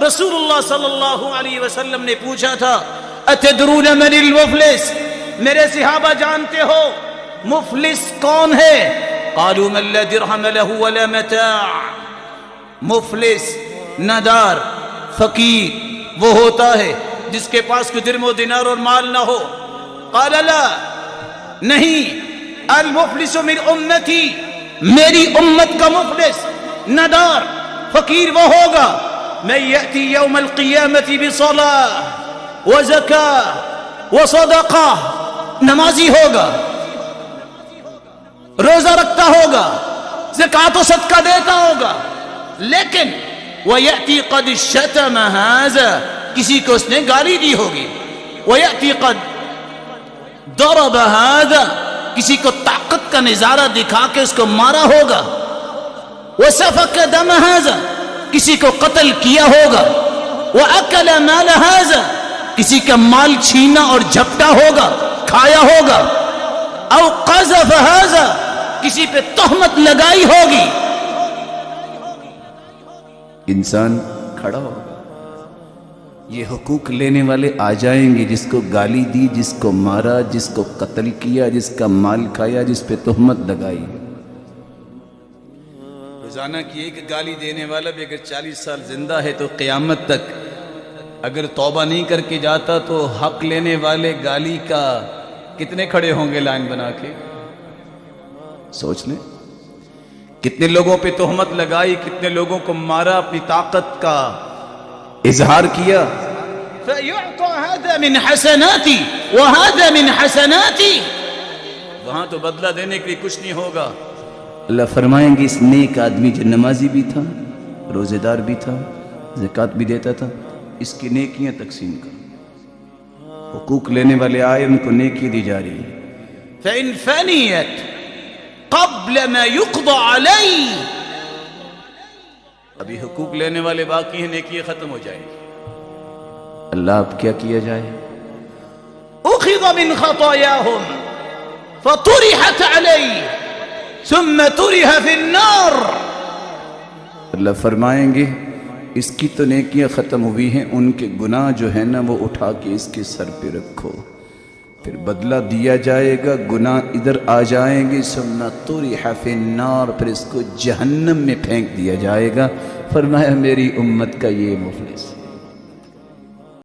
رسول اللہ صلی اللہ علیہ وسلم نے پوچھا تھا اتدرون من المفلس، میرے صحابہ جانتے ہو مفلس کون ہے؟ قالوا من لا درہم له ولا متاع، مفلس ندار فقیر وہ ہوتا ہے جس کے پاس کوئی درم و دینار اور مال نہ ہو۔ قال لا، نہیں، المفلس من امتی، میری امت کا مفلس ندار فقیر وہ ہوگا من یأتی یوم القیامت بصلاة وزکاة وصدقہ، نمازی ہوگا، روزہ رکھتا ہوگا، زکوٰۃ و صدقہ دیتا ہوگا، لیکن وَيَأْتِي قَدْ شَتَمَ هَذَا، کسی کو اس نے گالی دی ہوگی، وَيَأْتِي قَدْ ضَرَبَ هَذَا، کسی کو طاقت کا نظارہ دکھا کے اس کو مارا ہوگا، وَسَفَكَ دَمَ هَذَا، کسی کو قتل کیا ہوگا، وَأَكَلَ مَالَ هَذَا، کسی کا مال چھینا اور جھپٹا ہوگا، کھایا ہوگا، او قذف هذا، کسی پہ تہمت لگائی ہوگی۔ انسان کھڑا ہوگا، یہ حقوق لینے والے آ جائیں گے، جس کو گالی دی، جس کو مارا، جس کو قتل کیا، جس کا مال کھایا، جس پہ تہمت لگائی۔ روزانہ کی ایک گالی دینے والا بھی اگر 40 سال زندہ ہے تو قیامت تک اگر توبہ نہیں کر کے جاتا تو حق لینے والے گالی کا کتنے کھڑے ہوں گے لائن بنا کے؟ سوچ لیں، کتنے لوگوں پہ تہمت لگائی، کتنے لوگوں کو مارا، اپنی طاقت کا اظہار کیا۔ فَيُعْطَى هَذَا مِنْ حَسَنَاتِ وَهَذَا مِنْ حَسَنَاتِ، وہاں تو بدلہ دینے کے لیے کچھ نہیں ہوگا۔ اللہ فرمائیں گے اس نیک آدمی جو نمازی بھی تھا، روزے دار بھی تھا، زکوٰۃ بھی دیتا تھا، اس کی نیکیاں تقسیم کرو۔ حقوق لینے والے آئے، ان کو نیکی دی جا رہی ہے۔ فَإِنْ فَنِيَتْ قبل ما يقضى علیہ، ابھی حقوق لینے والے باقی ہیں، نیکی ختم ہو جائیں گی۔ اللہ اب کیا کیا جائے؟ اخذ من خطاياهم فطرحت علیہ ثم طرح فی النار، اللہ فرمائیں گے اس کی تو نیکیاں ختم ہوئی ہیں، ان کے گناہ جو ہے نا وہ اٹھا کے اس کے سر پہ رکھو، پھر بدلہ دیا جائے گا، گناہ ادھر آ جائیں گے، ثم طرح فی النار، پھر اس کو جہنم میں پھینک دیا جائے گا۔ فرمایا میری امت کا یہ مفلس۔